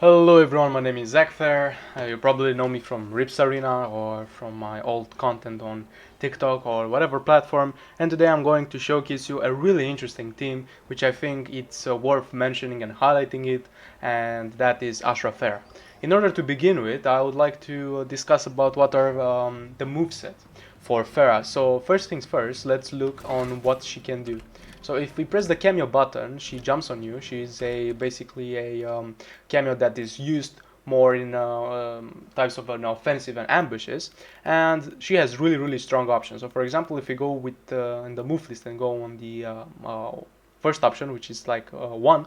Hello everyone, my name is Ashrah Ferra. You probably know me from Rips Arena or from my old content on TikTok or whatever platform, and today I'm going to showcase you a really interesting team which I think it's worth mentioning and highlighting it, and that is Ashrah Ferra. In order to begin with, I would like to discuss about what are the moveset for Ferra. So first things first, let's look on what she can do. So if we press the cameo button, she jumps on you. She's basically a cameo that is used more in types of offensive and ambushes, and she has really strong options. So for example, if we go with in the move list and go on the first option, which is like 1,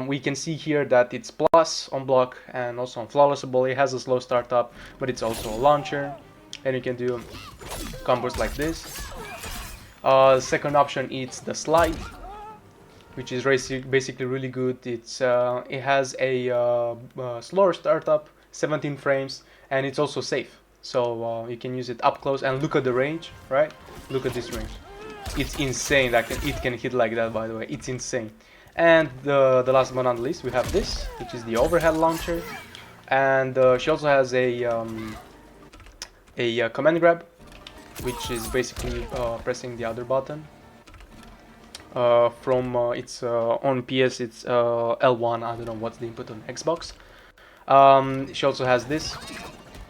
we can see here that it's plus on block and also on flawless ability. It has a slow startup, but it's also a launcher, and you can do combos like this. Second option is the slide, which is basically really good. It has a slower startup, 17 frames, and it's also safe. So you can use it up close and look at the range, right? Look at this range. It's insane that it can hit like that, by the way. It's insane. And the last but not least, we have this, which is the overhead launcher. And she also has a command grab, which is basically pressing the other button. It's on PS, it's L1. I don't know what's the input on Xbox. She also has this,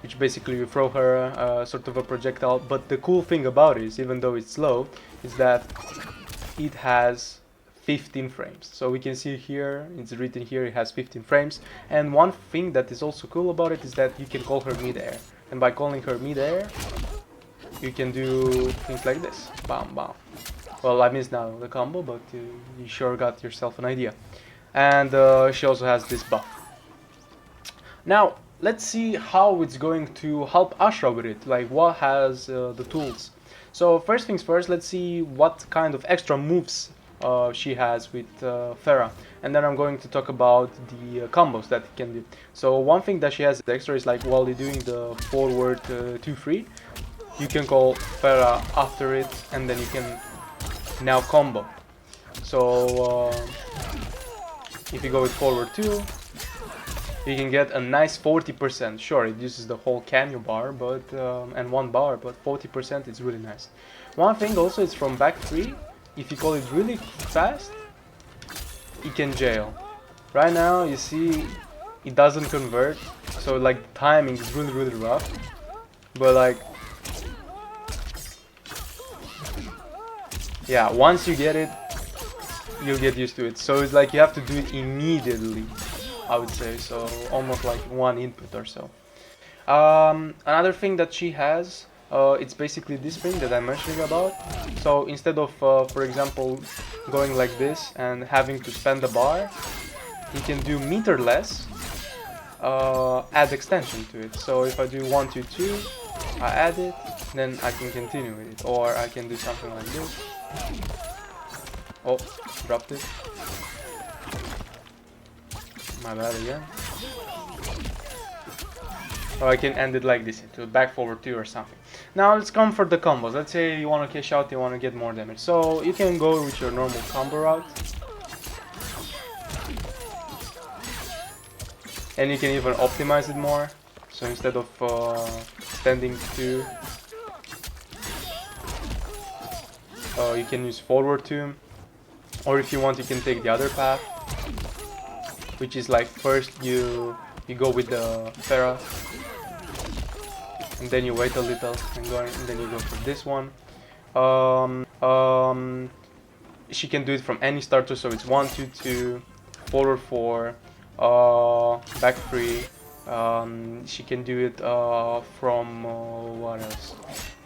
which basically you throw her sort of a projectile. But the cool thing about it is, even though it's slow, is that it has 15 frames. So we can see here, it's written here, it has 15 frames. And one thing that is also cool about it is that you can call her mid-air. And by calling her mid-air, you can do things like this. Bam, bam. Well, I missed now the combo, but you sure got yourself an idea. And she also has this buff. Now, let's see how it's going to help Ashrah with it. Like, what has the tools? So first things first, let's see what kind of extra moves she has with Ferra. And then I'm going to talk about the combos that it can do. So one thing that she has extra is, like, while you're doing the forward 2-3, you can call Ferra after it, and then you can now combo. So if you go with forward 2, you can get a nice 40%. Sure, it uses the whole cameo bar, but and 1 bar, but 40% is really nice. One thing also is from back 3, if you call it really fast, it can jail. Right now you see it doesn't convert, so like the timing is really rough, but like, yeah, once you get it, you'll get used to it. So it's like you have to do it immediately, I would say. So almost like 1 input or so. Another thing that she has, it's basically this thing that I'm mentioning about. So instead of, for example, going like this and having to spend a bar, you can do meterless, add extension to it. So if I do 1, 2, 2, I add it, then I can continue with it. Or I can do something like this. Oh, dropped it. My bad again. Or I can end it like this, into back forward 2 or something. Now let's come for the combos. Let's say you want to cash out, you want to get more damage. So you can go with your normal combo route. And you can even optimize it more. So instead of standing 2, you can use forward 2, or if you want you can take the other path, which is like first you go with the Ferra, and then you wait a little and then you go for this one. She can do it from any starter, so it's 1, 2, 2, forward 4, back 3. She can do it from what else?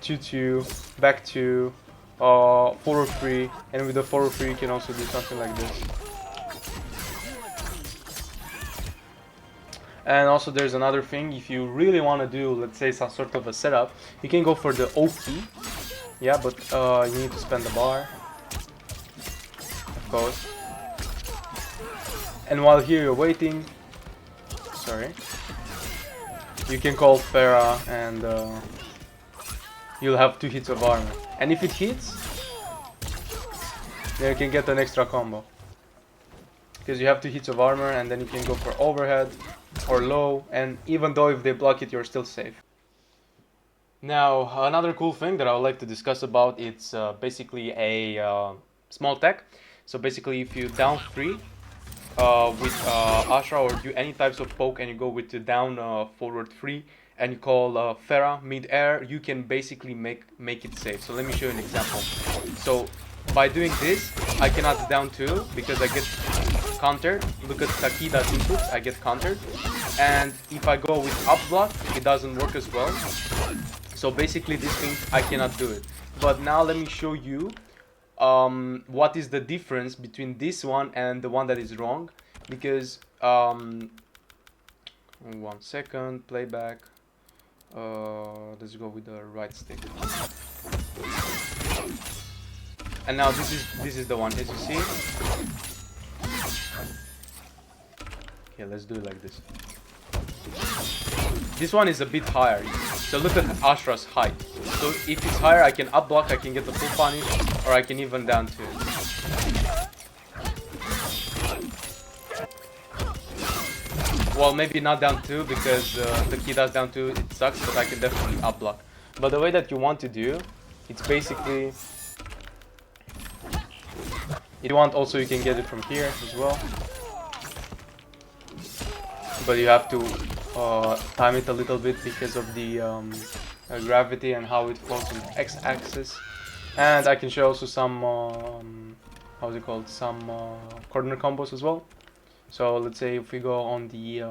2, 2, back 2. Forward 3, and with the forward 3 you can also do something like this. And also there's another thing, if you really want to do, let's say, some sort of a setup, you can go for the O key. Yeah, but you need to spend the bar, of course. And while here you're waiting, sorry, you can call Ferra and you'll have 2 hits of armor. And if it hits, then you can get an extra combo. because you have 2 hits of armor, and then you can go for overhead or low, and even though if they block it, you're still safe. Now, another cool thing that I would like to discuss about, it's basically a small tech. So basically, if you down 3 with Ashrah, or do any types of poke, and you go with the down forward 3, and you call Ferra mid-air, you can basically make it safe. So let me show you an example. So by doing this, I cannot down 2 because I get countered. Look at Takida's inputs, I get countered. And if I go with up block, it doesn't work as well. So basically this thing, I cannot do it. But now let me show you what is the difference between this one and the one that is wrong. Because, 1 second, playback. Let's go with the right stick. And now this is the one, as you see. Okay, let's do it like this. This one is a bit higher. So look at Ashrah's height. So if it's higher, I can up block, I can get the full punish, or I can even down 2. Well, maybe not down 2 because the key does down 2, it sucks, but I can definitely up block. But the way that you want to do, it's basically, if you want also you can get it from here as well. But you have to time it a little bit because of the gravity and how it flows on the x-axis. And I can show also some, how's it called, some corner combos as well. So let's say if we go on the,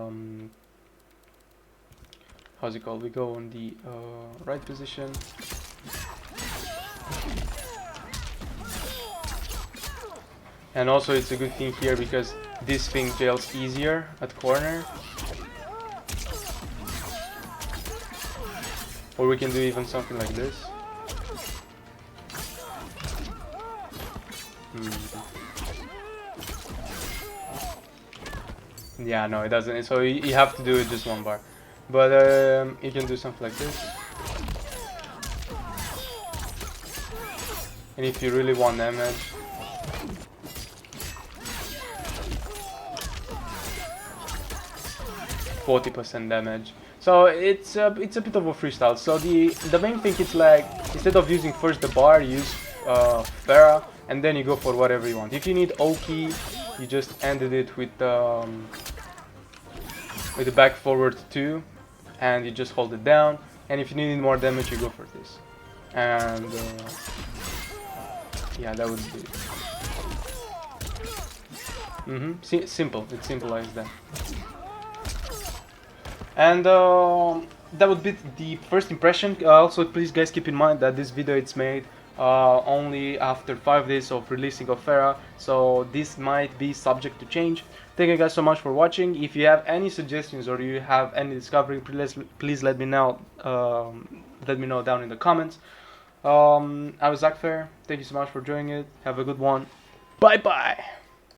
how's it called, we go on the right position. And also it's a good thing here because this thing fails easier at corner. Or we can do even something like this. Yeah, no, it doesn't. So you have to do it just 1 bar. But you can do something like this. And if you really want damage, %40 damage. So it's a bit of a freestyle. So the main thing is like, instead of using first the bar, use Ferra, and then you go for whatever you want. If you need Oki, you just ended it with the back forward 2, and you just hold it down. And if you need more damage, you go for this. And yeah, that would be simple. It's simple as that. And that would be the first impression. Also, please guys keep in mind that this video it's made only after 5 days of releasing of Ferra, so this might be subject to change. Thank you guys so much for watching. If you have any suggestions or you have any discovery, please let me know. Let me know down in the comments. I was Ashrah Ferra. Thank you so much for joining it. Have a good one. Bye bye.